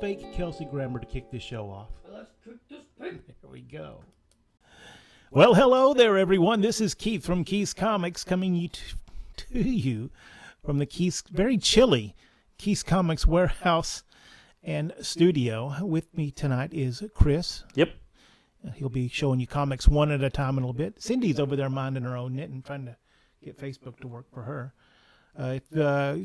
fake Kelsey Grammer to kick this show off. Let's cook this pig. There we go. Well, hello there, everyone. This is Keith from Keith's Comics coming to you from the Keith's very chilly Keith's Comics warehouse and studio. With me tonight is Chris. Yep. He'll be showing you comics one at a time in a little bit. Cindy's over there minding her own knitting, trying to get Facebook to work for her.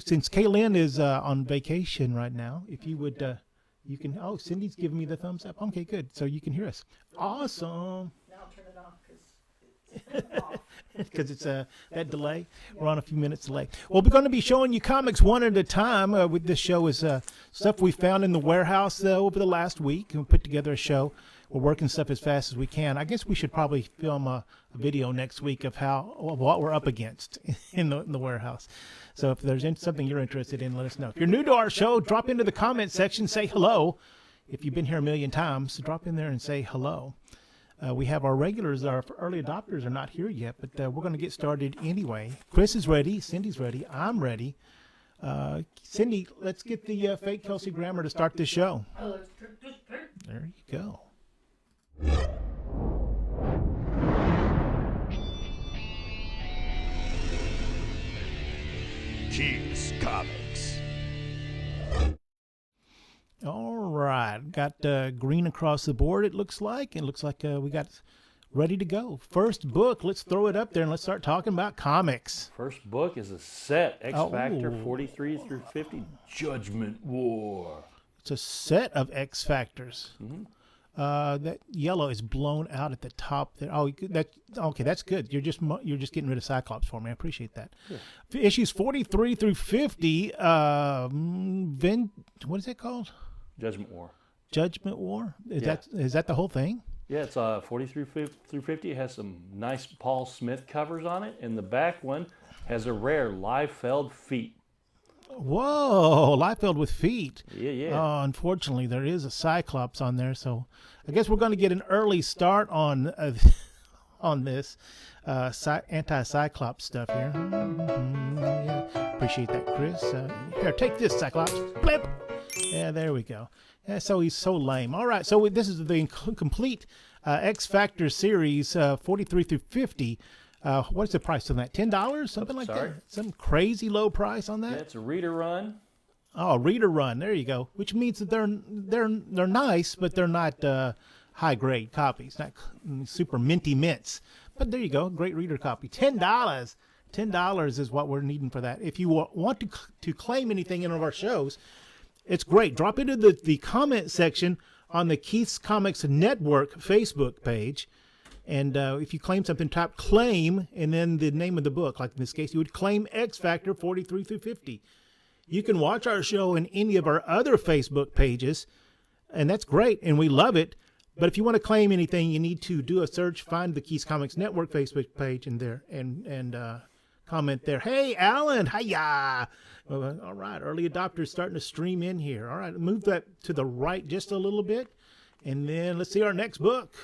Since Kaylin is on vacation right now, if you would, you can. Oh, Cindy's giving me the thumbs up. Okay, good. So you can hear us. Awesome. Now turn it off because Because it's that delay. We're on a few minutes delay. Well, we're going to be showing you comics one at a time. With this show is stuff we found in the warehouse over the last week, and we put together a show. We're working stuff as fast as we can. I guess we should probably film a video next week of what we're up against in the warehouse. So if there's something you're interested in, let us know. If you're new to our show, drop into the comment section, say hello. If you've been here a million times, drop in there and say hello. We have our regulars, our early adopters are not here yet, but we're going to get started anyway. Chris is ready. Cindy's ready. I'm ready. Cindy, let's get the fake Kelsey Grammer to start this show. let's cook this pig. There you go. Keith's Comics. All right. Got green across the board, it looks like. It looks like we got ready to go. First book, let's throw it up there and let's start talking about comics. First book is a set, X Factor Oh. 43 through 50, Judgment War. It's a set of X Factors. Mhm. That yellow is blown out at the top there. Oh, okay. That's good. You're just getting rid of Cyclops for me. I appreciate that. Yeah. Issues 43 through 50. What is it called? Judgment War. Judgment War. Yeah. Is that the whole thing? Yeah, it's 43 through 50. It has some nice Paul Smith covers on it, and the back one has a rare Liefeld feat. Whoa, Liefeld with feet. Yeah. Unfortunately, there is a Cyclops on there, so I guess we're going to get an early start on on this anti-Cyclops stuff here. Yeah. Appreciate that, Chris. Here, take this, Cyclops. Blip. Yeah, there we go. Yeah, so he's so lame. All right, so this is the complete X Factor series, 43 through 50. What's the price on that? $10? Something like Sorry? that? Some crazy low price on that? Yeah, it's a reader run. Oh, reader run. There you go. Which means that they're nice, but they're not high grade copies, not super minty mints. But there you go, great reader copy. $10. $10 is what we're needing for that. If you want to claim anything in one of our shows, it's great. Drop into the comment section on the Keith's Comics Network Facebook page. And if you claim something, type claim and then the name of the book. Like in this case, you would claim X Factor 43 through 50. You can watch our show in any of our other Facebook pages, and that's great, and we love it. But if you want to claim anything, you need to do a search, find the Keith's Comics Network Facebook page in there, and comment there. Hey, Alan, hiya! All right, early adopters starting to stream in here. All right, move that to the right just a little bit, and then let's see our next book.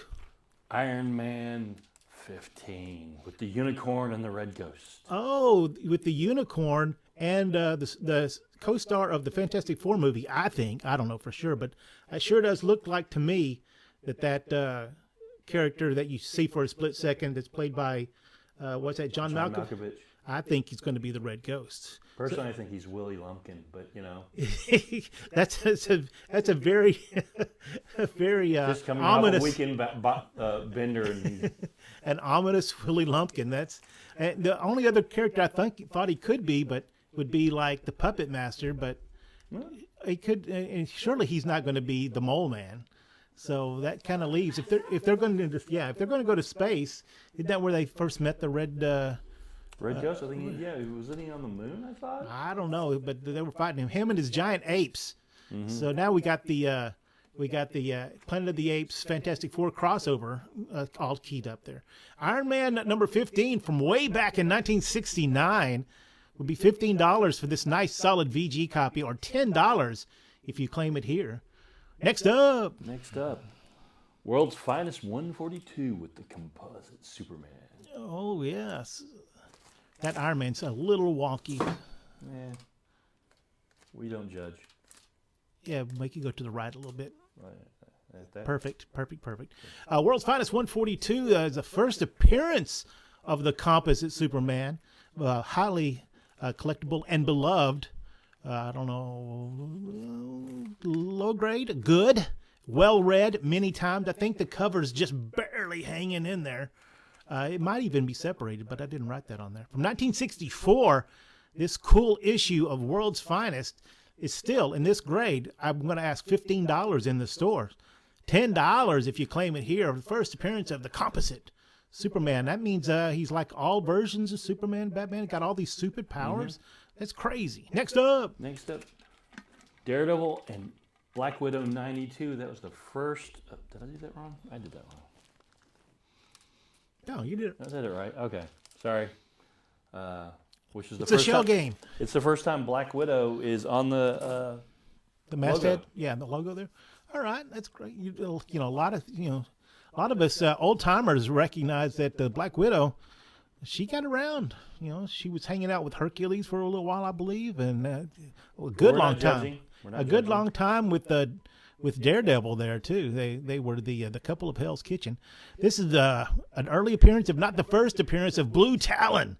Iron Man 15 with the unicorn and the red ghost. Oh, with the unicorn and the co-star of the Fantastic Four movie, I think. I don't know for sure, but it sure does look like to me that character that you see for a split second that's played by, what's that, John Malkovich? I think he's going to be the Red Ghost. Personally, I think he's Willie Lumpkin, but you know. that's a very very Just coming ominous off a weekend bender. And an ominous Willie Lumpkin. That's the only other character I thought he could be, but would be like the Puppet Master. But he could, and surely he's not going to be the Mole Man. So that kind of leaves if they're going to go to space. Isn't that where they first met the Red? Red Ghost, I think, wasn't he on the moon, I thought? I don't know, but they were fighting him and his giant apes. Mm-hmm. So now we got the Planet of the Apes Fantastic Four crossover all keyed up there. Iron Man number 15 from way back in 1969 would be $15 for this nice solid VG copy, or $10 if you claim it here. Next up, World's Finest 142 with the composite Superman. oh yes, that Iron Man's a little wonky. We don't judge. Yeah, make you go to the right a little bit. Right. At that. Perfect. World's Finest 142 is the first appearance of the composite Superman. Highly collectible and beloved. I don't know, low grade, good, well read many times. I think the cover's just barely hanging in there. It might even be separated, but I didn't write that on there. From 1964, this cool issue of World's Finest is still in this grade. I'm going to ask $15 in the stores. $10 if you claim it here. The first appearance of the composite Superman. That means he's like all versions of Superman, Batman. Got all these stupid powers. That's crazy. Next up, Daredevil and Black Widow 92. That was the first. Did I do that wrong? I did that wrong. No, you did it. I said it right. Okay, sorry. Which is the It's first a shell time, game. It's the first time Black Widow is on the masthead. logo. Yeah, the logo there. All right, that's great. You know, a lot of us old timers recognize that the Black Widow, she got around. You know, she was hanging out with Hercules for a little while, I believe, and a good long time. A good long time with Daredevil there too. They were the couple of Hell's Kitchen. This is an early appearance, if not the first appearance, of Blue Talon.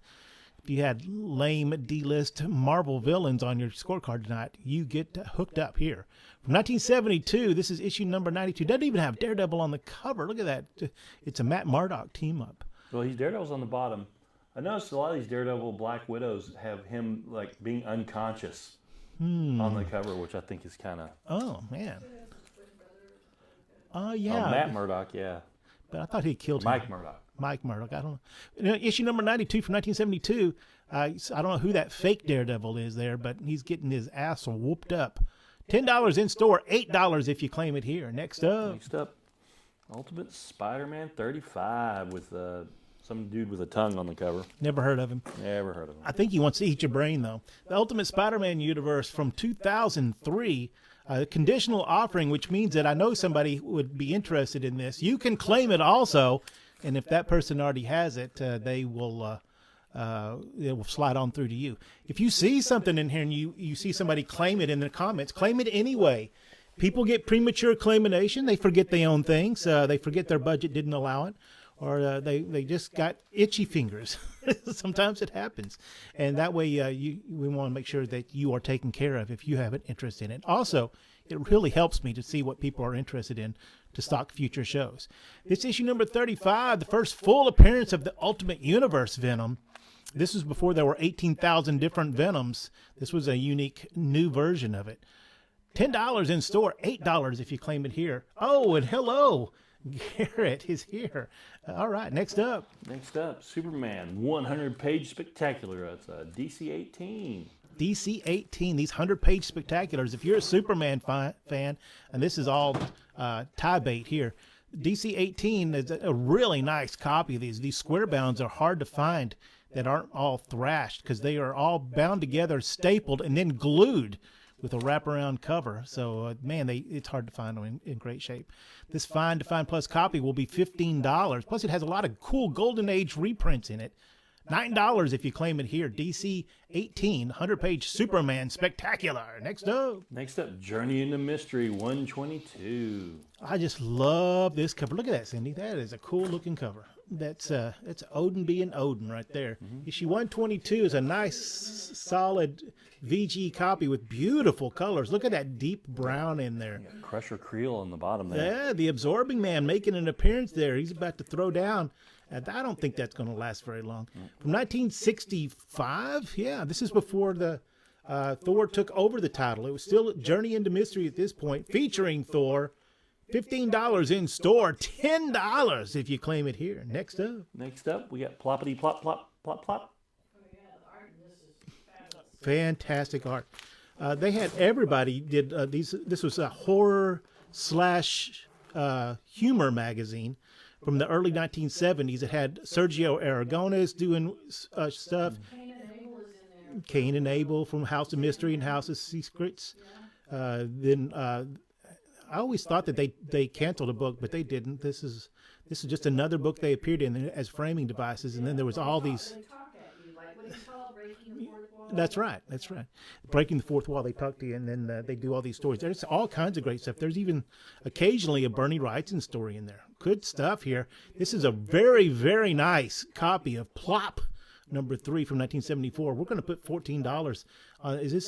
If you had lame D-list Marvel villains on your scorecard tonight, you get hooked up here. From 1972, this is issue number 92. Doesn't even have Daredevil on the cover. Look at that. It's a Matt Murdock team up. Well, Daredevil's on the bottom. I noticed a lot of these Daredevil Black Widows have him like being unconscious on the cover, which I think is kind of. Oh man. Yeah. Matt Murdock, yeah. But I thought he killed him. Mike Murdock. I don't know. You know, issue number 92 from 1972. I don't know who that fake Daredevil is there, but he's getting his ass whooped up. $10 in store, $8 if you claim it here. Next up, Ultimate Spider-Man 35 with some dude with a tongue on the cover. Never heard of him. Never heard of him. I think he wants to eat your brain, though. The Ultimate Spider-Man universe from 2003. Conditional offering, which means that I know somebody would be interested in this. You can claim it also, and if that person already has it, it will slide on through to you. If you see something in here and you see somebody claim it in the comments, claim it anyway. People get premature claimation. They forget they own things. They forget their budget didn't allow it, or they just got itchy fingers. Sometimes it happens. And that way we want to make sure that you are taken care of if you have an interest in it. Also, it really helps me to see what people are interested in to stock future shows. This issue number 35, the first full appearance of the Ultimate Universe Venom. This was before there were 18,000 different Venoms. This was a unique new version of it. $10 in store, $8 if you claim it here. Oh, and hello, Garrett is here. All right, next up, Superman 100-page spectacular. It's a DC 18. DC 18, these 100-page spectaculars. If you're a Superman fan, and this is all tie bait here, DC 18 is a really nice copy of these. These square bounds are hard to find that aren't all thrashed because they are all bound together, stapled, and then glued with a wraparound cover. So, man, it's hard to find them in great shape. This Find to Find Plus copy will be $15. Plus, it has a lot of cool Golden Age reprints in it. $9 if you claim it here. DC 18, 100-page Superman Spectacular. Next up, Journey into Mystery 122. I just love this cover. Look at that, Cindy. That is a cool-looking cover. That's Odin being Odin right there. Issue 122 is a nice, solid VG copy with beautiful colors. Look at that deep brown in there. Crusher Creel on the bottom there. Yeah, the Absorbing Man making an appearance there. He's about to throw down. I don't think that's going to last very long. From 1965, yeah, this is before the Thor took over the title. It was still Journey into Mystery at this point, featuring Thor. $15 in store, $10 if you claim it here. Next up, we got Ploppity Plop Plop Plop Plop. Oh yeah, the art in this is fabulous. Fantastic art. They had everybody did these. This was a horror / humor magazine from the early 1970s. It had Sergio Aragones doing stuff. Cain and Abel is in there. Cain and Abel from House of Mystery and House of Secrets. Then I always thought that they canceled a book, but they didn't. This is just another book they appeared in as framing devices, and then there was all these. They talk at you like, what do you call it? breaking the fourth wall. That's right. That's right. Breaking the fourth wall. They talk to you, and then they do all these stories. There's all kinds of great stuff. There's even occasionally a Bernie Wrightson story in there. Good stuff here. This is a very, very nice copy of Plop number 3 from 1974. We're going to put $14. Is this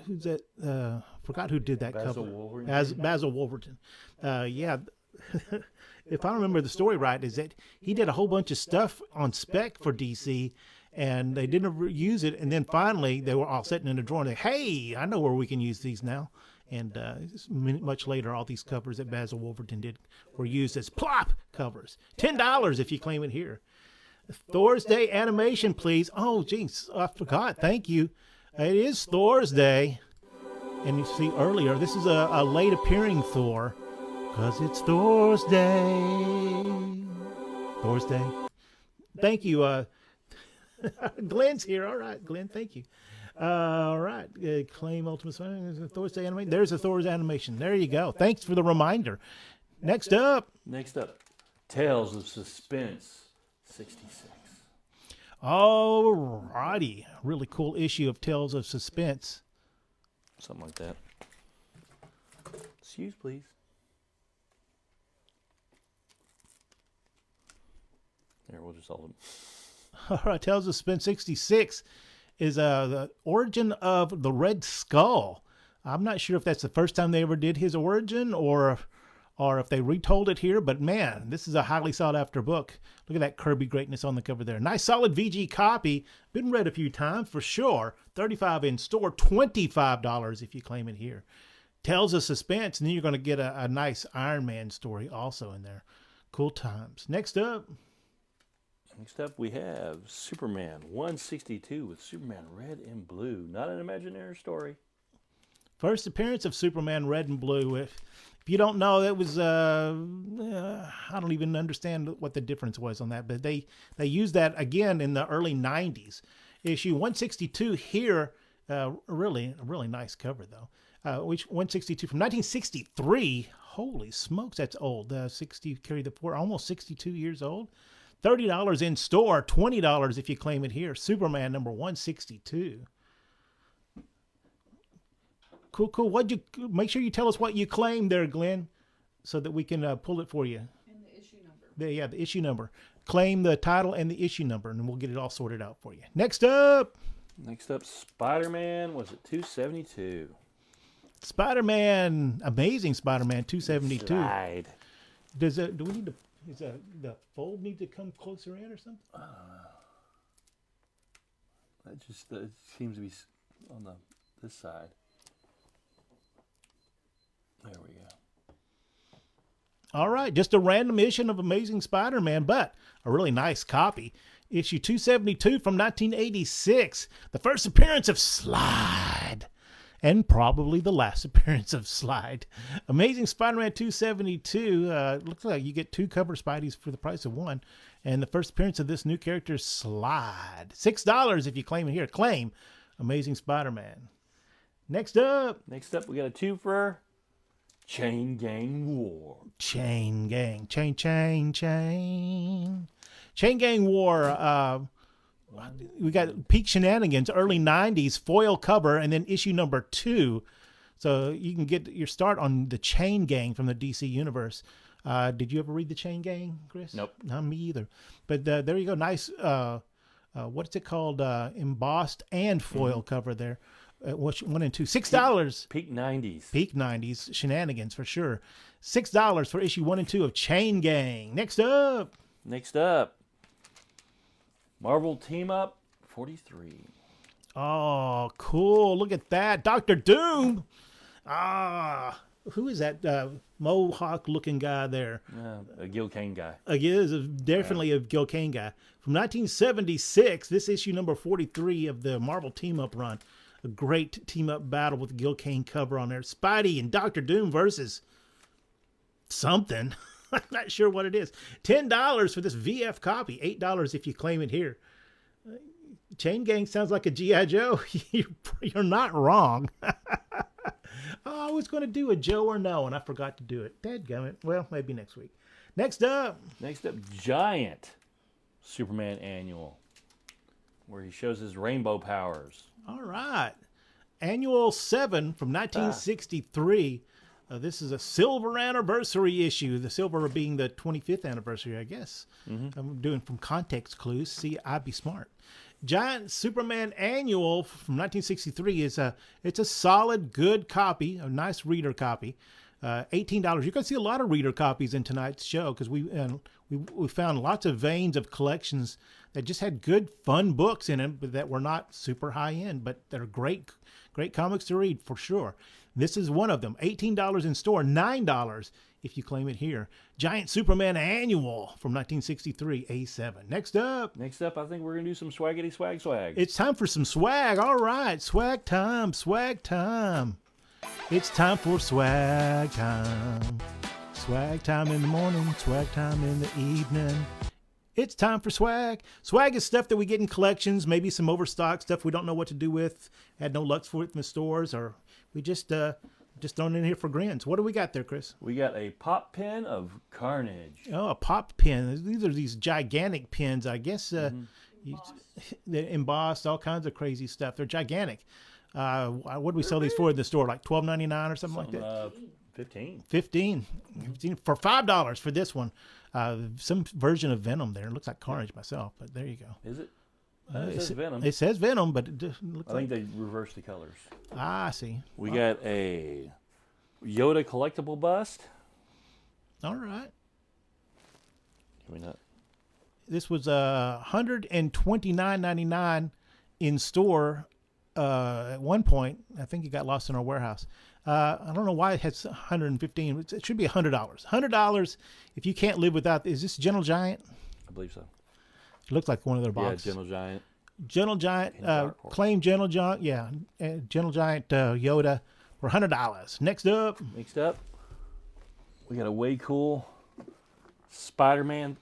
who's that? Forgot who did that Basil cover. Wolverton? Basil Wolverton. Yeah. If I remember the story right, is that he did a whole bunch of stuff on spec for DC, and they didn't use it. And then finally, they were all sitting in a drawer, and they, hey, I know where we can use these now. And much later, all these covers that Basil Wolverton did were used as Plop covers. $10 if you claim it here. Thor's Day animation, please. Oh, geez, I forgot. Thank you. It is Thor's Day. And you see earlier, this is a late appearing Thor. Because it's Thor's Day. Thor's Day. Thank you. Glenn's here. All right, Glenn, thank you. All right. Claim Ultimate Spider-Man. Thor's Day animation. There's a Thor's animation. There you go. Thanks for the reminder. Next up. Tales of Suspense 66. All righty. Really cool issue of Tales of Suspense. Something like that. Excuse, please. There, we'll just solve them. All right, Tales of Suspense 66 is the origin of the Red Skull. I'm not sure if that's the first time they ever did his origin or if they retold it here, but man, this is a highly sought after book. Look at that Kirby greatness on the cover there. Nice solid VG copy. Been read a few times for sure. $35 in store, $25 if you claim it here. Tales of Suspense, and then you're going to get a nice Iron Man story also in there. Cool times. Next up, we have Superman 162 with Superman Red and Blue. Not an imaginary story. first appearance of Superman Red and Blue. If you don't know, that was I don't even understand what the difference was on that, but they used that again in the early 90s. Issue 162 here, really nice cover though. Which 162 from 1963. Holy smokes, that's old. 60 carry the 4, almost 62 years old. $30 in store, $20 if you claim it here. Superman number 162. Cool. What'd you make sure you tell us what you claimed there, Glenn, so that we can pull it for you. And the issue number. The issue number. Claim the title and the issue number, and we'll get it all sorted out for you. Next up, Spider-Man. Was it 272? Spider-Man, Amazing Spider-Man 272. Slide. Do we need to? Is the fold need to come closer in or something? That just it seems to be on this side. There we go. All right, just a random issue of Amazing Spider-Man, but a really nice copy. Issue 272 from 1986. The first appearance of Slide. And probably the last appearance of Slide. Amazing Spider-Man 272. Looks like you get 2 cover Spideys for the price of 1. And the first appearance of this new character, Slide. $6 if you claim it here. Claim Amazing Spider-Man. Next up, we got a twofer. Chain Gang War. Chain Gang. Chain Gang War. We got Peak Shenanigans, early 90s, foil cover, and then issue number 2. So you can get your start on the Chain Gang from the DC universe. Did you ever read the Chain Gang, Chris? Nope. Not me either. But there you go. Nice, what's it called? Embossed and foil cover there. 1 and 2. $6. Peak 90s. Peak 90s. Shenanigans for sure. $6 for issue 1 and 2 of Chain Gang. Next up. Marvel Team Up 43. Oh, cool. Look at that. Dr. Doom. Who is that mohawk-looking guy there? A Gil Kane guy. He is definitely a Gil Kane guy. From 1976, this issue number 43 of the Marvel Team Up run. A great team-up battle with Gil Kane cover on there. Spidey and Dr. Doom versus something. I'm not sure what it is. $10 for this VF copy. $8 if you claim it here. Chain Gang sounds like a G.I. Joe. You're not wrong. I was going to do a Joe or no, and I forgot to do it. Dadgummit. Well, maybe next week. Next up, Giant Superman Annual. where he shows his rainbow powers. All right. Annual 7 from 1963. This is a silver anniversary issue. The silver being the 25th anniversary, I guess. I'm doing from context clues. See, I'd be smart. Giant Superman Annual from 1963 it's a solid, good copy, a nice reader copy. $18. You're going to see a lot of reader copies in tonight's show because we found lots of veins of collections that just had good, fun books in them, but that were not super high end, but they're great comics to read for sure. This is one of them. $18 in store, $9 if you claim it here. Giant Superman Annual from 1963, A7. Next up, I think we're gonna do some swaggity swag. it's time for some swag. All right, swag time. It's time for swag time. Swag time in the morning, swag time in the evening. It's time for swag. Swag is stuff that we get in collections, maybe some overstock stuff we don't know what to do with, had no luck for it in the stores, or we just thrown in here for grins. What do we got there, Chris? We got a pop pen of Carnage. Oh, a pop pen. These are these gigantic pens, I guess. They're embossed, all kinds of crazy stuff. They're gigantic. What do we sell these for in the store? Like $12.99 or something like that? 15. 15 for $5 for this one. Some version of Venom there. It looks like Carnage myself, but there you go. Is it? It says Venom. It says Venom, but it looks I think they reversed the colors. I see. We got a Yoda collectible bust. All right. Can we not? This was $129.99 in store at one point. I think it got lost in our warehouse. I don't know why it has 115. It should be $100. $100 if you can't live without. Is this Gentle Giant? I believe so. It looks like one of their boxes. Yeah, Gentle Giant. Gentle Giant. Claim Gentle Giant. Yeah, Gentle Giant Yoda for $100. Next up, we got a way cool Spider-Man.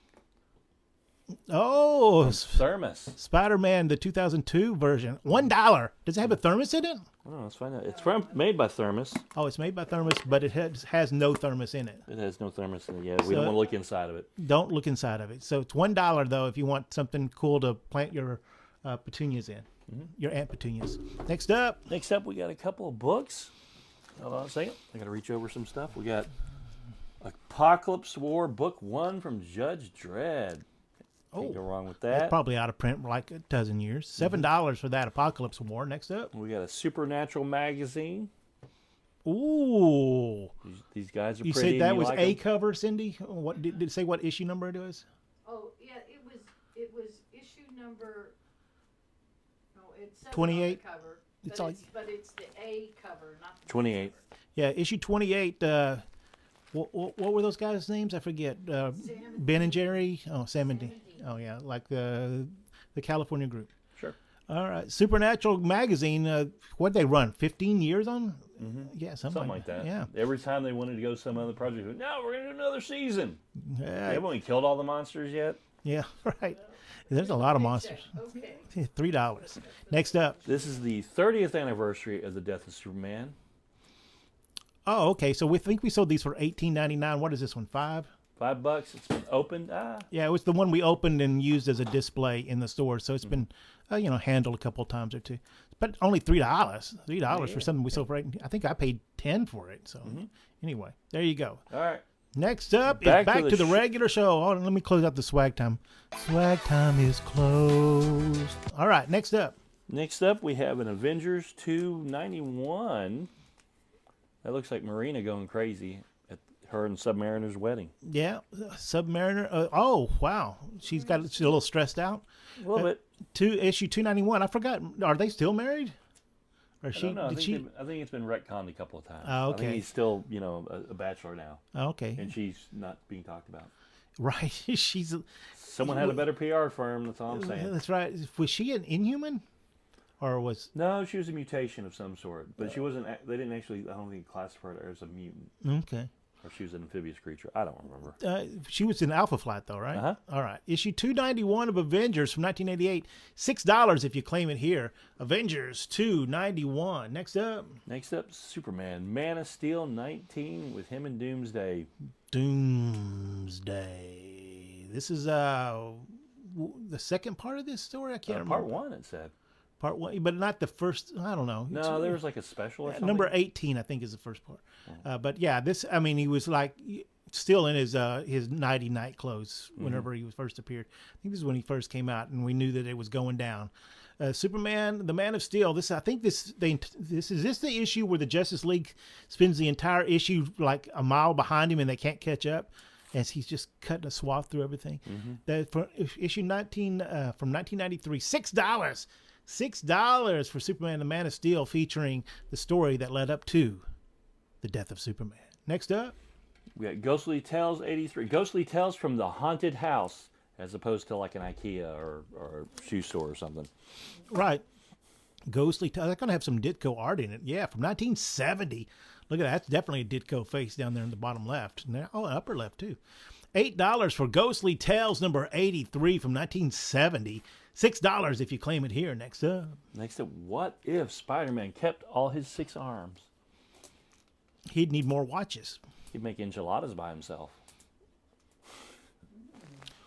Oh, thermos. Spider-Man, the 2002 version. $1. Does it have a thermos in it? Oh, let's find out. It's made by Thermos. Oh, it's made by Thermos, but it has no thermos in it. It has no thermos in it yet. We don't want to look inside of it. Don't look inside of it. So it's $1 though if you want something cool to plant your petunias in. Your Aunt Petunias. Next up, we got a couple of books. Hold on a second. I got to reach over some stuff. We got Apocalypse War Book 1 from Judge Dredd. Can't go wrong with that. That's probably out of print for like a dozen years. $7 for that Apocalypse War. Next up, we got a Supernatural magazine. Ooh, these guys are you pretty. said that was like a them? cover, Cindy? What did it say? What issue number it was? Oh yeah, it was issue number. No, it says 28? on the cover. It's But all- it's the A cover, not the 28. Yeah, issue 28. What were those guys' names? I forget. Ben and Jerry. Oh, Sam and Dean. Oh yeah, like the California group. Sure. All right, Supernatural magazine. What'd they run? 15 years on? Yeah, something like that. Yeah. Every time they wanted to go some other project, no, we're gonna do another season. They Yeah. haven't we killed all the monsters yet? Yeah. Right. There's a lot of monsters. Okay. $3. Next up. This is the 30th anniversary of the death of Superman. Oh, okay. So we think we sold these for $18.99. What is this one? $5? $5. It's been opened. Yeah, it was the one we opened and used as a display in the store. So it's been, handled a couple of times or two. But only $3. $3 for something we sold for $8. I think I paid $10 for it. So anyway, there you go. All right. Next up Back is to back the to the regular show. Oh, let me close out the swag time. Swag time is closed. All right, next up. Next up, we have an Avengers 291. That looks like Marina going crazy at her and Submariner's wedding. Yeah, Submariner. Oh, wow. She's a little stressed out. A little bit. Issue 291. I forgot. Are they still married? Or I she? don't know. Did she? I think it's been retconned a couple of times. Oh, okay. I think he's still, a bachelor now. Oh, okay. And she's not being talked about. Right. She's. Someone had a better PR firm. That's all I'm saying. That's right. Was she an Inhuman? Or was? No, she was a mutation of some sort, but she wasn't. They didn't actually. I don't think classify her as a mutant, Okay. or she was an amphibious creature. I don't remember. She was in Alpha Flight, though, right? Uh-huh. All right. Issue 291 of Avengers from 1988. $6 if you claim it here. Avengers 291. Next up. Superman, Man of Steel 19 with him and Doomsday. Doomsday. This is the second part of this story? I can't remember. Part 1, it said. Part 1, but not the first. I don't know. No, there was like a special or something. Number 18, I think, is the first part. But yeah, this. I mean, he was like still in his nighty night clothes whenever he was first appeared. I think this is when he first came out, and we knew that it was going down. Superman, the Man of Steel. This is the issue where the Justice League spends the entire issue like a mile behind him, and they can't catch up, as he's just cutting a swath through everything. That for issue 19 from 1993, $6 for Superman, the Man of Steel, featuring the story that led up to the death of Superman. Next up, we got Ghostly Tales 83. Ghostly Tales from the Haunted House, as opposed to like an IKEA or a shoe store or something. Right. Ghostly Tales. That's going to have some Ditko art in it. Yeah, from 1970. Look at that. That's definitely a Ditko face down there in the bottom left. Oh, upper left, too. $8 for Ghostly Tales number 83 from 1970. $6 if you claim it here. Next up. What if Spider-Man kept all his 6 arms? He'd need more watches. He'd make enchiladas by himself.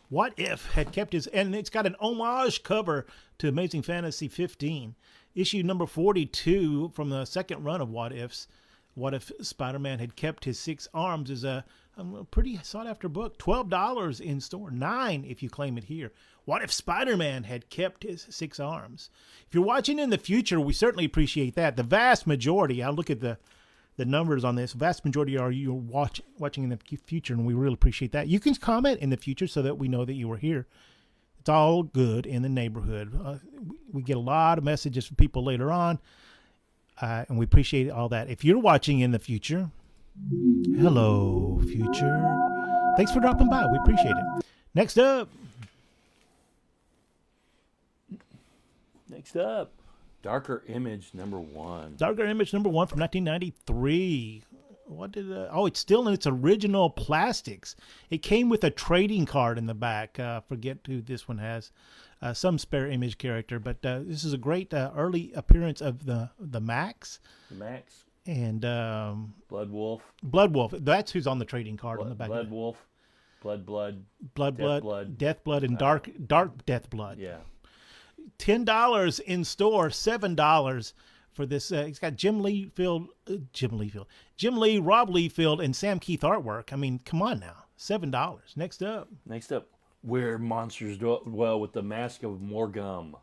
What If had kept his, and it's got an homage cover to Amazing Fantasy 15. Issue number 42 from the second run of What Ifs. What If Spider-Man had kept his 6 arms is a pretty sought-after book. $12 in store. $9 if you claim it here. What if Spider-Man had kept his 6 arms? If you're watching in the future, we certainly appreciate that. The vast majority, I'll look at the numbers on this, vast majority are you watching in the future, and we really appreciate that. You can comment in the future so that we know that you were here. It's all good in the neighborhood. We get a lot of messages from people later on, and we appreciate all that. If you're watching in the future, hello, future. Thanks for dropping by. We appreciate it. Next up, Darker Image number 1. Darker Image number 1 from 1993. It's still in its original plastics. It came with a trading card in the back. Forget who this one has. Some spare Image character, but this is a great early appearance of the Max. The Max. And Blood Wolf. That's who's on the trading card on the back. Blood Wolf. Blood. Death Blood, and Dark Death Blood. Yeah. $10 in store, $7 for this. It's got Jim Lee, Rob Liefeld, and Sam Keith artwork. I mean, come on now. $7. Next up, Where Monsters Dwell with the Mask of Morgum.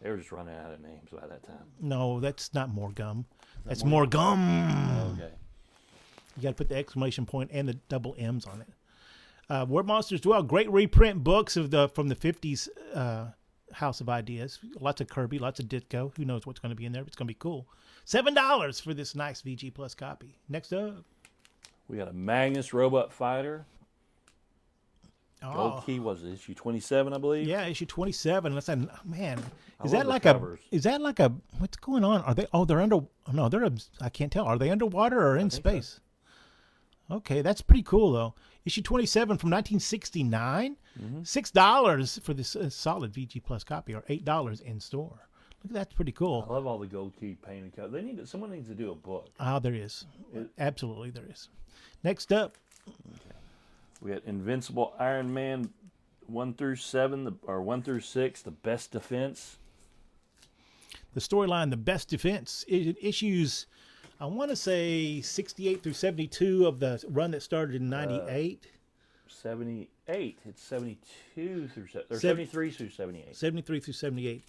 They were just running out of names by that time. No, that's not Morgum. That's Morgum. Okay. You got to put the exclamation point and the double M's on it. Where Monsters Dwell. Great reprint books from the 50s. House of Ideas. Lots of Kirby, lots of Ditko. Who knows what's going to be in there, but it's going to be cool. $7 for this nice VG Plus copy. Next up, we got a Magnus Robot Fighter. Gold key was it, issue 27, I believe? Yeah, issue 27. That's man. Is that like a what's going on? Are they they're under I can't tell. Are they underwater or in space? So. Okay, that's pretty cool though. Issue 27 from 1969. $6 for this solid VG Plus copy, or $8 in store. Look, that's pretty cool. I love all the gold key painted cover. Someone needs to do a book. There is. Absolutely, there is. Next up, we got Invincible Iron Man 1 through 7, or 1 through 6, The Best Defense. The storyline, The Best Defense, issues, I want to say 68 through 72 of the run that started in 98. 78. It's 72 through 73 through 78. 73 through 78.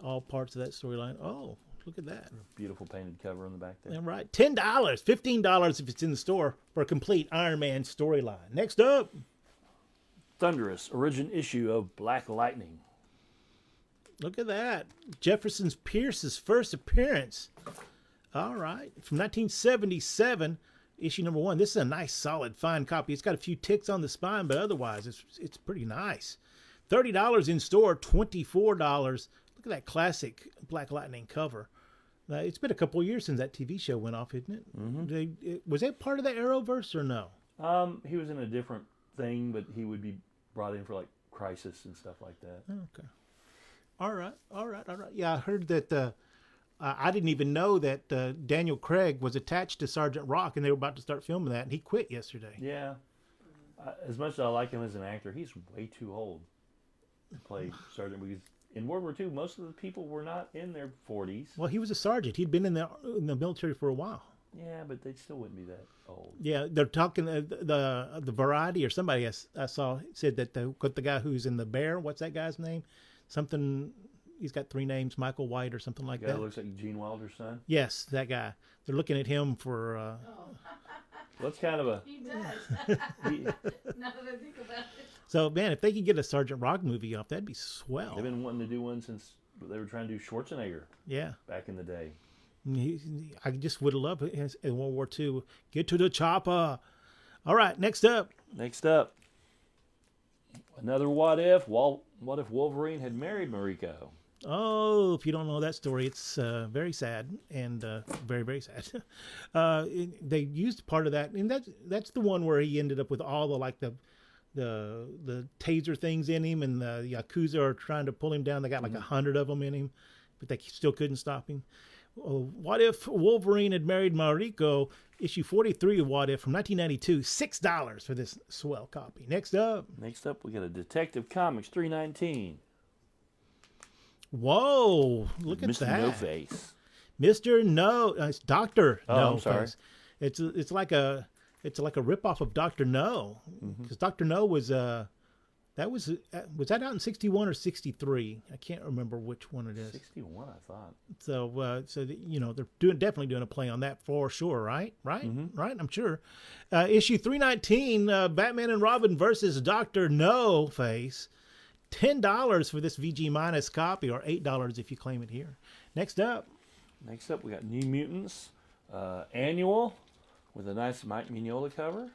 All parts of that storyline. Oh, look at that. Beautiful painted cover on the back there. All right. $10, $15 if it's in the store for a complete Iron Man storyline. Next up, Thunderous, origin issue of Black Lightning. Look at that. Jefferson Pierce's first appearance. All right. From 1977. Issue number 1. This is a nice, solid, fine copy. It's got a few ticks on the spine, but otherwise, it's pretty nice. $30 in store, $24. Look at that classic Black Lightning cover. It's been a couple of years since that TV show went off, isn't it? Mm-hmm. Was that part of the Arrowverse or no? He was in a different thing, but he would be brought in for like Crisis and stuff like that. Okay. All right. Yeah, I heard that. I didn't even know that Daniel Craig was attached to Sergeant Rock, and they were about to start filming that, and he quit yesterday. Yeah. As much as I like him as an actor, he's way too old. play sergeant because in World War II, most of the people were not in their 40s. Well, he was a sergeant. He'd been in the military for a while. Yeah, but they still wouldn't be that old. Yeah, they're talking the Variety or somebody I saw said that the guy who's in the Bear. What's that guy's name? Something. He's got 3 names, Michael White or something like Guy that. looks like Gene Wilder's son. Yes, that guy. They're looking at him for. What's kind of a. He does. Now that I think about it. So man, if they could get a Sergeant Rock movie off, that'd be swell. They've been wanting to do one since they were trying to do Schwarzenegger. Yeah. Back in the day. I just would have loved it in World War II. Get to the chopper. All right, next up. Next up, another what if. What if Wolverine had married Mariko? Oh, if you don't know that story, it's very sad and very, very sad. They used part of that, and that's the one where he ended up with all the taser things in him, and the Yakuza are trying to pull him down. They got like 100 of them in him, but they still couldn't stop him. What if Wolverine had married Mariko? Issue 43 of What If from 1992. $6 for this swell copy. Next up, we got a Detective Comics 319. Whoa! Look at Mr. that, No Face. Mr. No. It's Doctor No. I'm sorry. Face. It's like a ripoff of Doctor No, because Doctor No was was that out in 61 or 63? I can't remember which one it is. 61, I thought. So they're definitely doing a play on that for sure, right? Right. I'm sure. Issue 319, Batman and Robin versus Doctor No Face. $10 for this VG minus copy, or $8 if you claim it here. Next up, we got New Mutants annual with a nice Mike Mignola cover.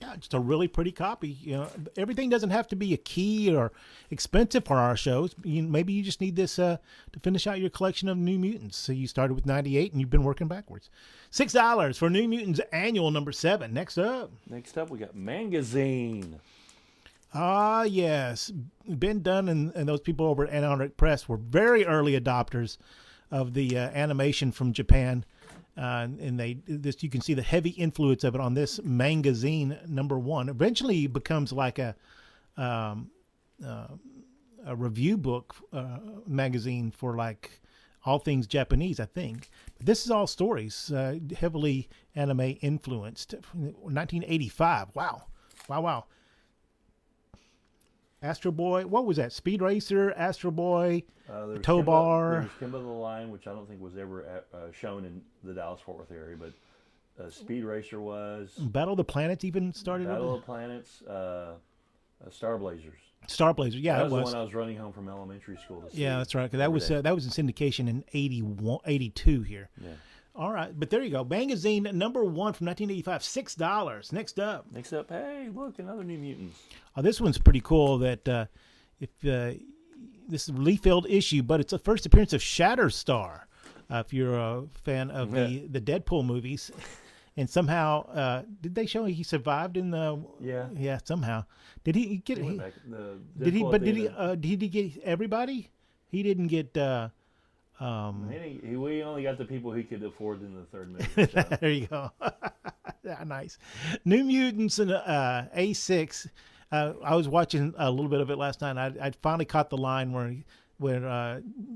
Yeah, just a really pretty copy. Everything doesn't have to be a key or expensive for our shows. Maybe you just need this to finish out your collection of New Mutants. So you started with 98 and you've been working backwards. $6 for New Mutants annual number 7. Next up, we got Mangazine. Ah, yes. Ben Dunn and those people over at Antarctic Press were very early adopters of the animation from Japan. And you can see the heavy influence of it on this Mangazine number 1. Eventually becomes like a review book magazine for like all things Japanese, I think. But this is all stories, heavily anime influenced. 1985. Wow. Astro Boy, what was that? Speed Racer, Astro Boy, Tow Bar. There was Kimba the Line, which I don't think was ever shown in the Dallas-Fort Worth area, but Speed Racer was. Battle of the Planets even started. Battle of the Planets, Star Blazers. Star Blazers, yeah, that it was was. the one I was running home from elementary school to see. Yeah, that's right. 'Cause that was in syndication in 82 here. Yeah. All right, but there you go. Magazine number 1 from 1985, $6. Next up, hey, look, another New Mutants. Oh, this one's pretty cool. That this is a Liefeld issue, but it's the first appearance of Shatterstar. If you're a fan of the Deadpool movies, and somehow did they show he survived in the? Yeah. Somehow, did he get? Did he get everybody? He didn't get. We only got the people he could afford in the third movie. So. There you go. Nice. New Mutants and A6. I was watching a little bit of it last night. I finally caught the line where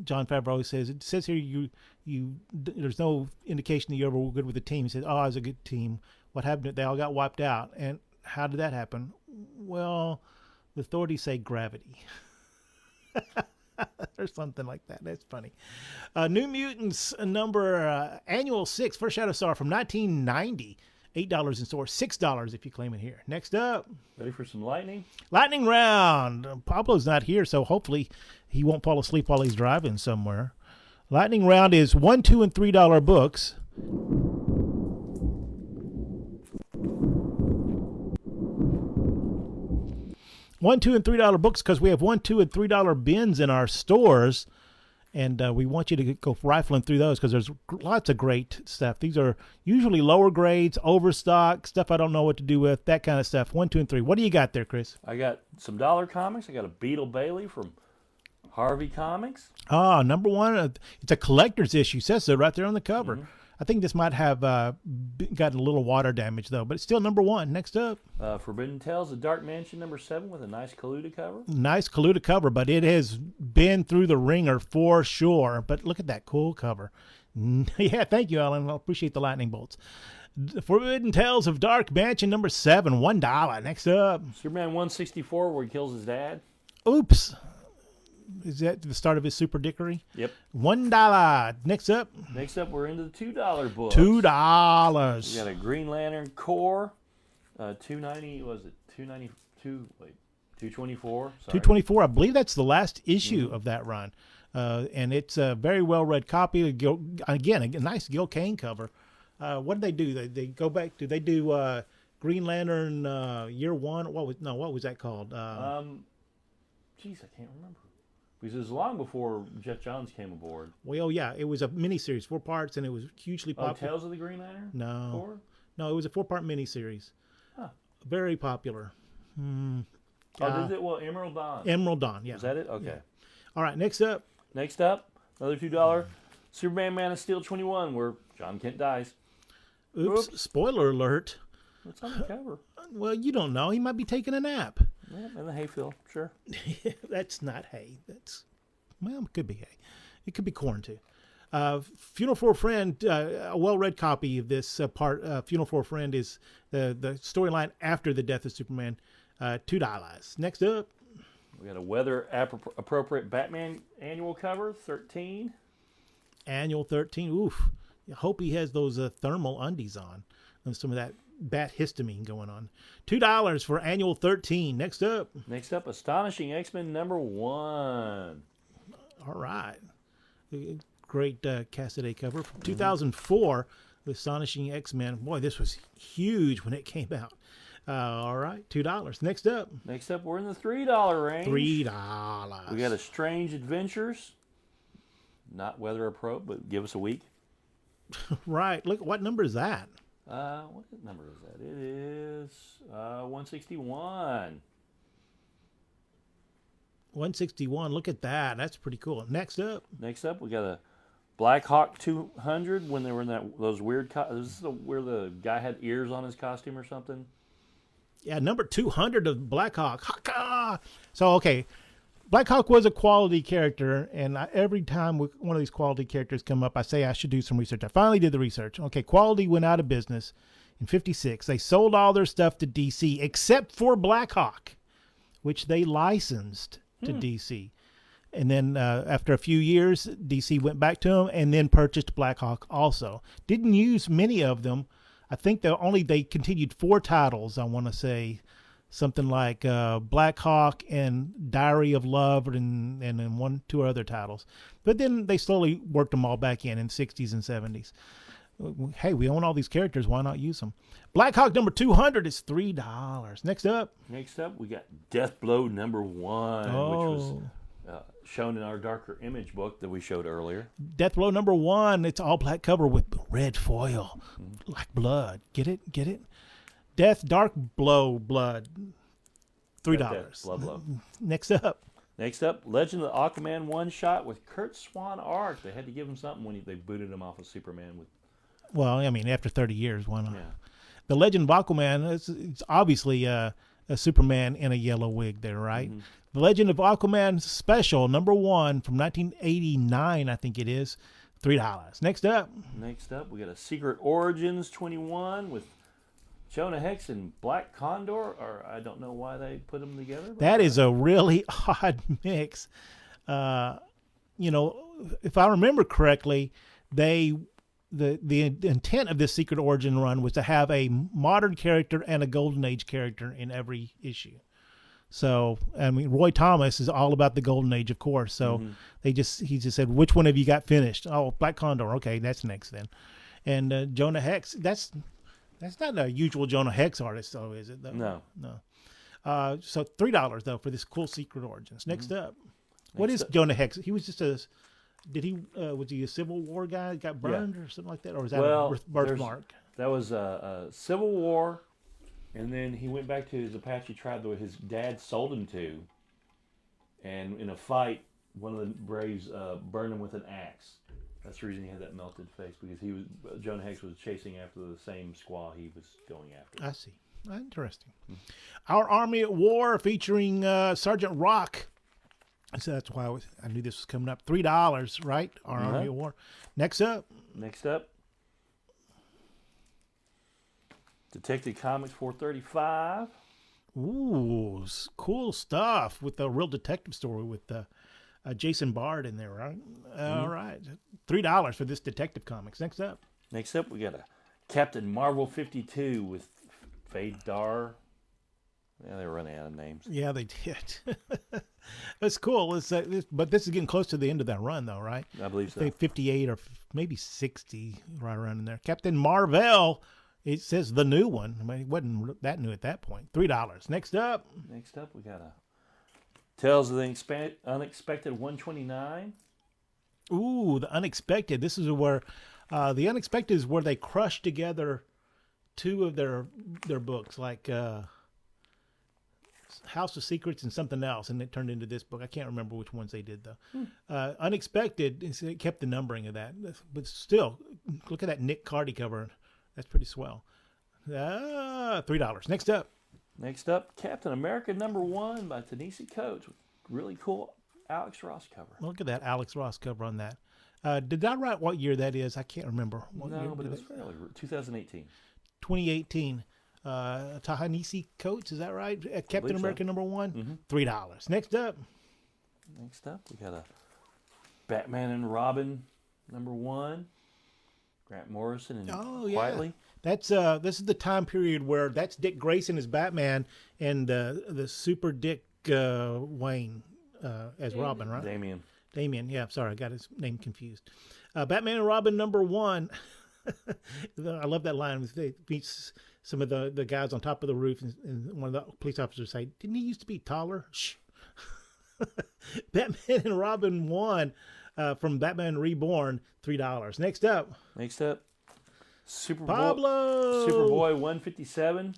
John Favreau says, it says here there's no indication that you ever were good with the team. He says, I was a good team. What happened? They all got wiped out. And how did that happen? Well, the authorities say gravity. Or something like that. That's funny. New Mutants number annual 6, first Shadow Star from 1990. $8 in store, $6 if you claim it here. Next up. Ready for some lightning? Lightning round. Pablo's not here, so hopefully he won't fall asleep while he's driving somewhere. Lightning round is $1, $2, and $3 books. $1, $2, and $3 books because we have $1, $2, and $3 bins in our stores. And we want you to go rifling through those because there's lots of great stuff. These are usually lower grades, overstock, stuff I don't know what to do with, that kind of stuff. 1, 2, and 3. What do you got there, Chris? I got some dollar comics. I got a Beetle Bailey from Harvey Comics. Number 1. It's a collector's issue. Says so right there on the cover. I think this might have gotten a little water damage though, but it's still number 1. Next up, Forbidden Tales, The Dark Mansion, number 7, with a nice Kaluta cover. nice Kaluta cover, but it has been through the ringer for sure. But look at that cool cover. Yeah, thank you, Alan. I appreciate the lightning bolts. Forbidden Tales of Dark Mansion number 7, $1. Next up, Superman 164, where he kills his dad. oops. Is that the start of his super dickery? Yep. $1. Next up, Next up, we're into the $2 books. $2. We got a Green Lantern Core, 290. Was it 292? Wait, 224. Sorry. 224. I believe that's the last issue of that run, and it's a very well read copy. Again, a nice Gil Kane cover. What did they do? They go back. Do they do Green Lantern Year One? What was that called? Geez, I can't remember. Because it was long before Jeff Johns came aboard. Well, yeah, it was a miniseries, 4 parts, and it was hugely Oh, popular. Tales of the Green Lantern? No, Core? no, it was a 4-part miniseries. Huh. Very popular. Oh, did it? Well, Emerald Dawn. Emerald Dawn. Yeah. Is that it? Okay. Yeah. All right. Next up, Next up, another $2. Superman Man of Steel 21, where John Kent dies. oops. Spoiler alert. It's on the cover. Well, you don't know. He might be taking a nap. Yeah, in the hayfield, sure. That's not hay. Well, it could be hay. It could be corn too. Funeral for a Friend, a well-read copy of this part. Funeral for a Friend is the storyline after the death of Superman. $2. Next up, We got a weather-appropriate Batman annual cover, 13. annual 13. Oof. I hope he has those thermal undies on and some of that bat histamine going on. $2 for annual 13. Next up. Next up, Astonishing X-Men number 1. All right. Great Cassidy cover from 2004. The Astonishing X-Men. Boy, this was huge when it came out. All right. $2. Next up. Next up, we're in the $3 range. $3. We got a Strange Adventures. Not weather appropriate, but give us a week. Right. Look, what number is that? What number is that? It is 161. 161. Look at that. That's pretty cool. Next up. Next up, we got a Black Hawk 200 when they were in those weird. This is where the guy had ears on his costume or something. Yeah, number 200 of Black Hawk. Haka! So, okay. Black Hawk was a quality character, and every time one of these quality characters come up, I say I should do some research. I finally did the research. Okay, Quality went out of business in 56. They sold all their stuff to DC, except for Black Hawk, which they licensed to DC. And then after a few years, DC went back to them and then purchased Black Hawk also. Didn't use many of them. I think they continued 4 titles, I want to say. Something like Black Hawk and Diary of Love and then 2 other titles. But then they slowly worked them all back in 60s and 70s. Hey, we own all these characters. Why not use them? Black Hawk number 200 is $3. Next up, we got Death Blow number 1, which was shown in our Darker Image book that we showed earlier. Death Blow number 1. It's all black cover with red foil, like blood. Get it? Get it? Dark Blow, blood. $3. Death, blow. Next up, Legend of the Aquaman one-shot with Kurt Swan art. They had to give him something when they booted him off of Superman. Well, I mean, after 30 years, why not? Yeah. The Legend of Aquaman, it's obviously a Superman in a yellow wig there, right? Mm-hmm. The Legend of Aquaman special, number 1 from 1989, I think it is, $3. Next up, we got a Secret Origins 21 with Jonah Hex and Black Condor, or I don't know why they put them together. That is a really odd mix. If I remember correctly, the intent of this Secret Origin run was to have a modern character and a Golden Age character in every issue. So, I mean, Roy Thomas is all about the Golden Age, of course. So he just said, which one have you got finished? Oh, Black Condor. Okay, that's next then. And Jonah Hex, that's not a usual Jonah Hex artist, though, is it? Though? No. So $3 though for this cool Secret Origins. Next up, what is Jonah Hex? He was just was he a Civil War guy? Got burned or something like that, or was that a birthmark? That was a Civil War, and then he went back to his Apache tribe that his dad sold him to, and in a fight, one of the Braves burned him with an axe, That's the reason he had that melted face, because he was Jonah Hex was chasing after the same squaw he was going after. I see. Interesting. Our Army at War featuring Sergeant Rock. So that's why I knew this was coming up. $3, right? Our Army at War. Next up. Detective Comics 435. Ooh, cool stuff with the real detective story with Jason Bard in there, right? All right. $3 for this Detective Comics. Next up, we got a Captain Marvel 52 with Fadar. Yeah, they were running out of names. Yeah, they did. That's cool. But this is getting close to the end of that run, though, right? I believe so. I think 58 or maybe 60, right around in there. Captain Marvel. It says the new one. I mean, it wasn't that new at that point. $3. Next up, we got a Tales of the Unexpected 129. Ooh, the Unexpected. This is where the Unexpected is where they crush together two of their books, like House of Secrets and something else, and it turned into this book. I can't remember which ones they did though. Unexpected, it kept the numbering of that, but still, look at that Nick Cardy cover. That's pretty swell. $3. Next up, Captain America #1 by Ta-Nehisi Coates with really cool Alex Ross cover. Look at that Alex Ross cover on that. Did I write what year that is? I can't remember. What year but it was fairly 2018. 2018. Ta-Nehisi Coates, is that right? Captain America #1? Mm-hmm. $3. Next up, we got a Batman and Robin #1. Grant Morrison and Quietly. That's this is the time period where that's Dick Grayson as Batman and the Super Dick Wayne as Robin, right? Damian, yeah. Sorry, I got his name confused. Batman and Robin #1. I love that line. They meet some of the guys on top of the roof, and one of the police officers say, "Didn't he used to be taller?" Shh. Batman and Robin 1. From Batman Reborn, $3. Next up, Superboy 157.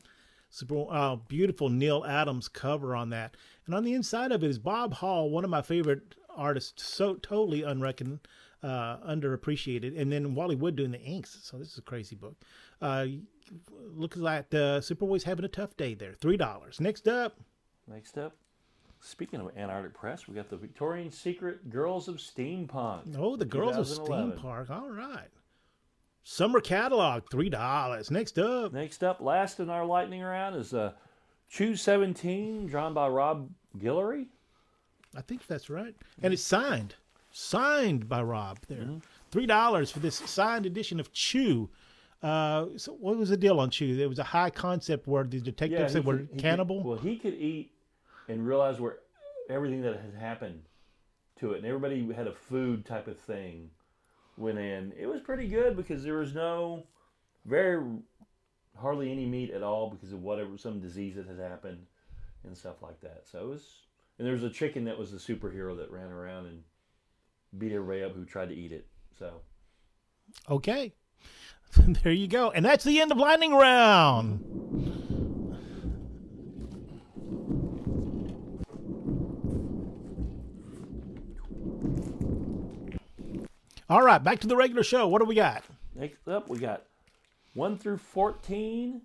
Beautiful Neil Adams cover on that, and on the inside of it is Bob Hall, one of my favorite artists, so totally underappreciated, and then Wally Wood doing the inks. So this is a crazy book. Looks like Superboy's having a tough day there. $3. Next up. Speaking of Antarctic Press, we got the Victorian Secret Girls of Steampunk. Oh, the Girls of Steampunk. All right. Summer catalog, $3. Next up. Last in our lightning round is Choose 17, drawn by Rob Guillory. I think that's right. And it's signed by Rob there. $3 for this signed edition of Chew. So what was the deal on Chew? There was a high concept where the detectives were cannibal. He could eat and realize where everything that had happened to it, and everybody had a food type of thing went in. It was pretty good because there was hardly any meat at all because of some disease that had happened and stuff like that. So it was, and there was a chicken that was a superhero that ran around and beat everybody up who tried to eat it. So okay, there you go, and that's the end of lightning round. All right, back to the regular show. What do we got? Next up, we got 1 through 14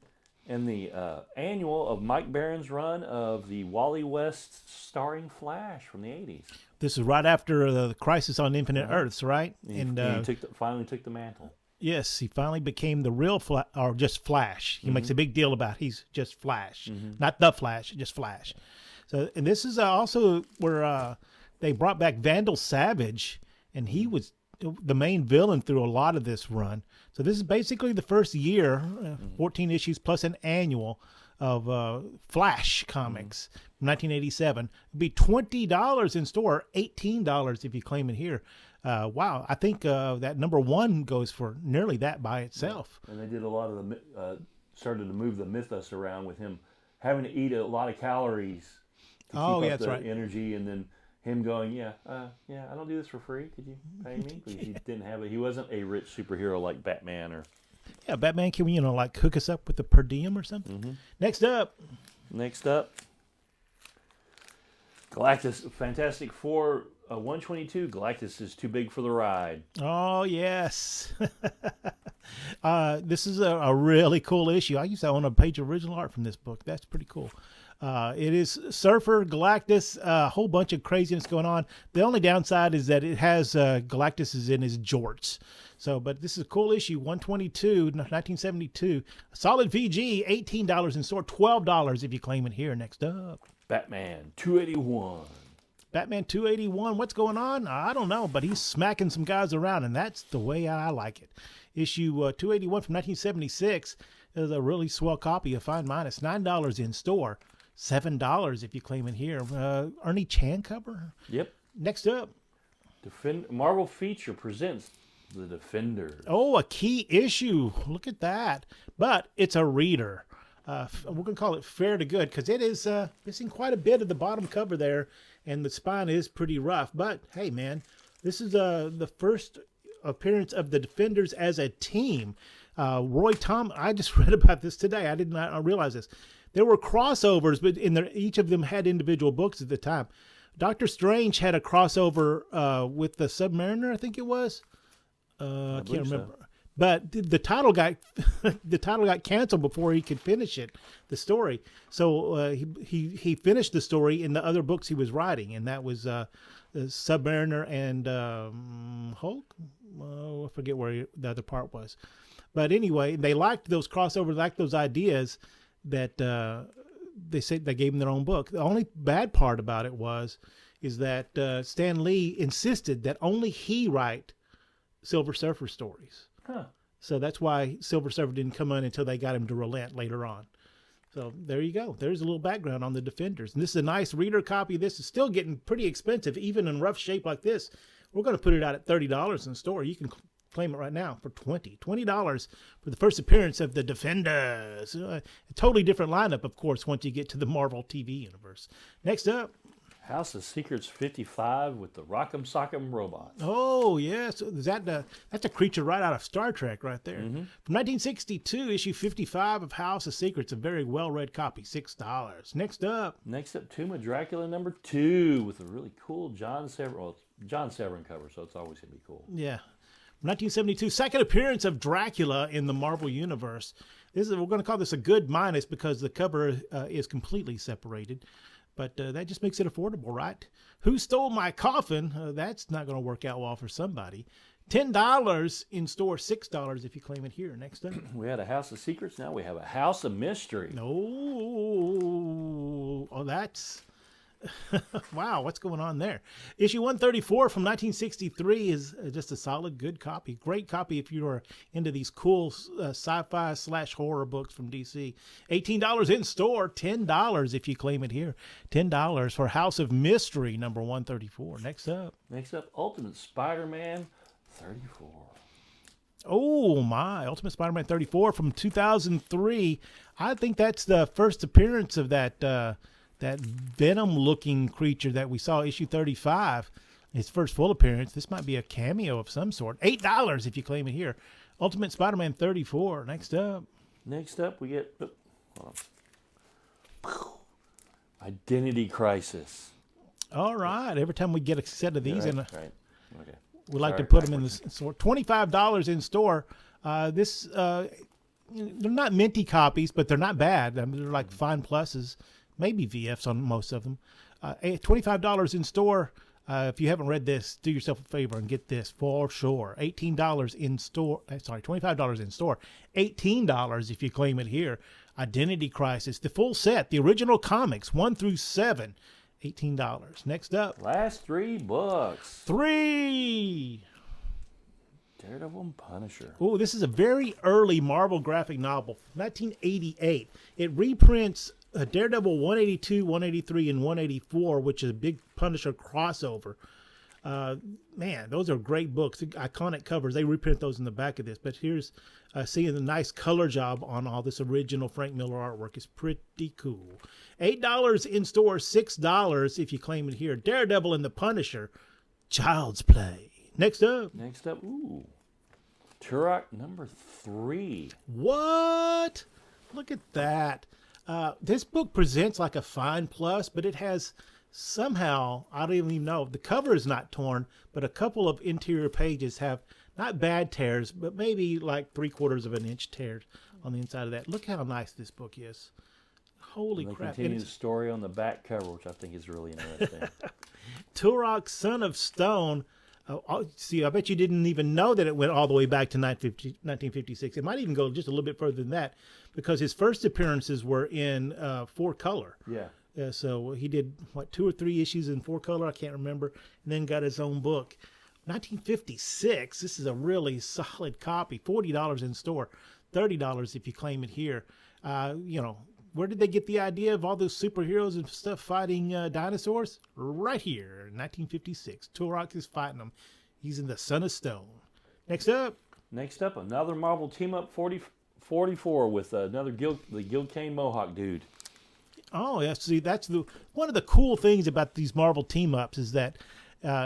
and the annual of Mike Barron's run of the Wally West starring Flash from the 80s. This is right after the Crisis on Infinite Earths, right? He finally took the mantle. Yes, he finally became the real Flash, or just Flash. He makes a big deal about he's just Flash, not the Flash, just Flash. So, and this is also where they brought back Vandal Savage, and he was the main villain through a lot of this run. So this is basically the first year, 14 issues plus an annual of Flash comics from 1987. It'd be $20 in store, $18 if you claim it here. Wow, I think that #1 goes for nearly that by itself. And they did a lot of started to move the mythos around with him having to eat a lot of calories to keep up the energy, and then him going, I don't do this for free. Could you pay me? Because he didn't have it. He wasn't a rich superhero like Batman or. Yeah, Batman can like hook us up with the per diem or something. Next up, Galactus Fantastic Four 122, Galactus is too big for the ride. Oh, yes. This is a really cool issue. I used to own a page of original art from this book. That's pretty cool. It is Surfer, Galactus, a whole bunch of craziness going on. The only downside is that it has Galactus is in his jorts. So, but this is a cool issue, 122, 1972. Solid VG, $18 in store, $12 if you claim it here. Next up. Batman 281. Batman 281, what's going on? I don't know, but he's smacking some guys around, and that's the way I like it. Issue 281 from 1976 is a really swell copy of Fine Minus, $9 in store, $7 if you claim it here. Ernie Chan cover? Yep. Next up. Marvel Feature presents The Defenders. Oh, a key issue. Look at that. But it's a reader. We're going to call it fair to good because it is missing quite a bit of the bottom cover there, and the spine is pretty rough. But, hey, man, this is the first appearance of the Defenders as a team. Roy Thomas, I just read about this today. I did not realize this. There were crossovers, but each of them had individual books at the time. Doctor Strange had a crossover with the Submariner, I think it was. I can't remember. So. But the title got canceled before he could finish it, the story. So he finished the story in the other books he was writing, and that was Submariner and Hulk. I forget where the other part was. But anyway, they liked those crossovers, liked those ideas that they said they gave him their own book. The only bad part about it is that Stan Lee insisted that only he write Silver Surfer stories. Huh. So that's why Silver Surfer didn't come in until they got him to relent later on. So there you go. There's a little background on the Defenders. And this is a nice reader copy. This is still getting pretty expensive, even in rough shape like this. We're going to put it out at $30 in the store. You can claim it right now for $20 for the first appearance of the Defenders. A totally different lineup, of course, once you get to the Marvel TV universe. Next up. House of Secrets 55 with the Rock'em Sock'em robots. Oh, yes. That's a creature right out of Star Trek right there. Mm-hmm. From 1962, issue 55 of House of Secrets, a very well-read copy, $6. Next up, Tomb of Dracula #2 with a really cool John Severin cover, so it's always going to be cool. Yeah. 1972, second appearance of Dracula in the Marvel Universe. We're going to call this a good minus because the cover is completely separated. But that just makes it affordable, right? Who Stole My Coffin? That's not going to work out well for somebody. $10 in store, $6 if you claim it here. Next up. We had a House of Secrets. Now we have a House of Mystery. Oh, that's... wow, what's going on there? Issue 134 from 1963 is just a solid, good copy. Great copy if you are into these cool sci-fi / horror books from DC. $18 in store, $10 if you claim it here. $10 for House of Mystery, number 134. Next up, Ultimate Spider-Man 34. Oh, my. Ultimate Spider-Man 34 from 2003. I think that's the first appearance of that Venom-looking creature that we saw issue 35, his first full appearance. This might be a cameo of some sort. $8 if you claim it here. Ultimate Spider-Man 34. Next up, we get Identity Crisis. All right. Every time we get a set of these, right. Okay. We like to put them in the store. $25 in store. They're not minty copies, but they're not bad. I mean, they're like fine pluses. Maybe VFs on most of them. $25 in store. If you haven't read this, do yourself a favor and get this for sure. $18 in store. Sorry, $25 in store. $18 if you claim it here. Identity Crisis, the full set, the original comics, 1 through 7. $18. Next up. Last 3 books. 3. Daredevil and Punisher. Oh, this is a very early Marvel graphic novel, 1988. It reprints Daredevil 182, 183, and 184, which is a big Punisher crossover. Man, those are great books. Iconic covers. They reprint those in the back of this. But here's seeing the nice color job on all this original Frank Miller artwork. Is pretty cool. $8 in store, $6 if you claim it here. Daredevil and the Punisher, Child's Play. Next up, ooh, Turok #3. What? Look at that. This book presents like a fine plus, but it has somehow, I don't even know, the cover is not torn, but a couple of interior pages have not bad tears, but maybe like 3/4 of an inch tears on the inside of that. Look how nice this book is. Holy and crap. Continue the story on the back cover, which I think is really interesting. Turok, Son of Stone. See, I bet you didn't even know that it went all the way back to 1956. It might even go just a little bit further than that, because his first appearances were in 4-color. Yeah. So he did, 2 or 3 issues in 4-color, I can't remember, and then got his own book. 1956, this is a really solid copy. $40 in store, $30 if you claim it here. Where did they get the idea of all those superheroes and stuff fighting dinosaurs? Right here, 1956. Turok is fighting them. He's in the Son of Stone. Next up, another Marvel team-up 44 with another the Gil Kane Mohawk dude. Oh, yeah. See, that's one of the cool things about these Marvel team-ups is that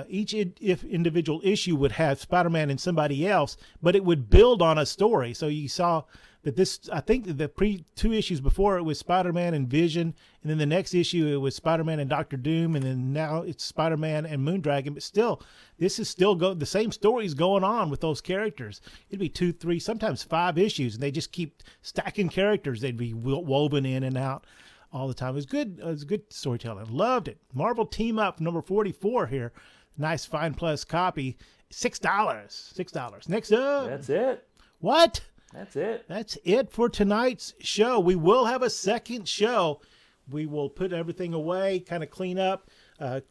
each individual issue would have Spider-Man and somebody else, but it would build on a story. So you saw that I think the 2 issues before it was Spider-Man and Vision, and then the next issue it was Spider-Man and Doctor Doom, and then now it's Spider-Man and Moondragon. But still, this is still the same stories going on with those characters. It'd be 2, 3, sometimes 5 issues, and they just keep stacking characters. They'd be woven in and out all the time. It was good. It was good storytelling. Loved it. Marvel Team Up number 44 here. Nice Fine Plus copy. $6. $6. Next up. That's it. What? That's it. That's it for tonight's show. We will have a second show. We will put everything away, kind of clean up.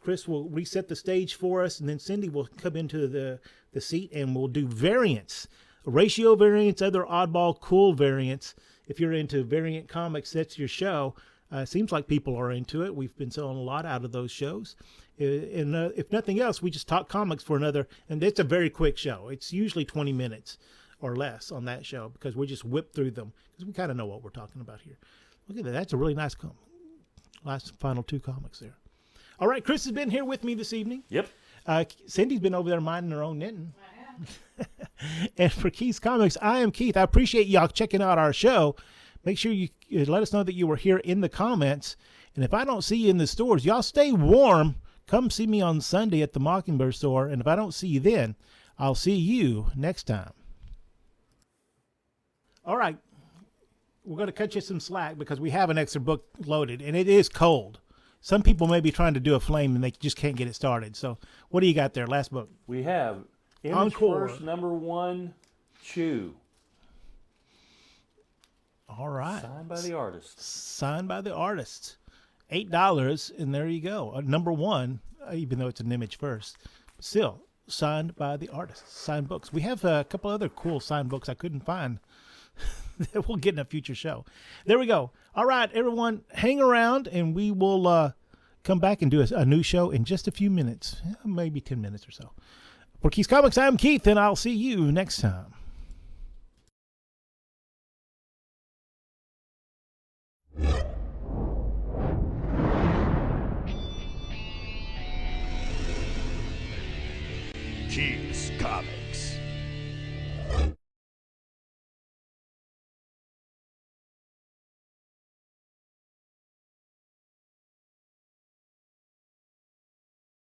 Chris will reset the stage for us, and then Cindy will come into the seat, and we'll do variants, ratio variants, other oddball cool variants. If you're into variant comics, that's your show. Seems like people are into it. We've been selling a lot out of those shows. And if nothing else, we just talk comics for another, and it's a very quick show. It's usually 20 minutes or less on that show, because we just whip through them, because we kind of know what we're talking about here. Look at that. That's a really nice last final 2 comics there. All right, Chris has been here with me this evening. Yep. Cindy's been over there minding her own knitting. And for Keith's Comics, I am Keith. I appreciate y'all checking out our show. Make sure you let us know that you were here in the comments. And if I don't see you in the stores, y'all stay warm. Come see me on Sunday at the Mockingbird store. And if I don't see you then, I'll see you next time. All right. We're going to cut you some slack because we have an extra book loaded, and it is cold. Some people may be trying to do a flame, and they just can't get it started. So what do you got there? Last book. We have Image Encore. First, number 1, Chew. All right. Signed by the artist. Signed by the artist. $8, and there you go. Number 1, even though it's an Image First. Still, signed by the artist. Signed books. We have a couple other cool signed books I couldn't find that we'll get in a future show. There we go. All right, everyone, hang around, and we will come back and do a new show in just a few minutes. Maybe 10 minutes or so. For Keith's Comics, I'm Keith, and I'll see you next time. Keith's Comics.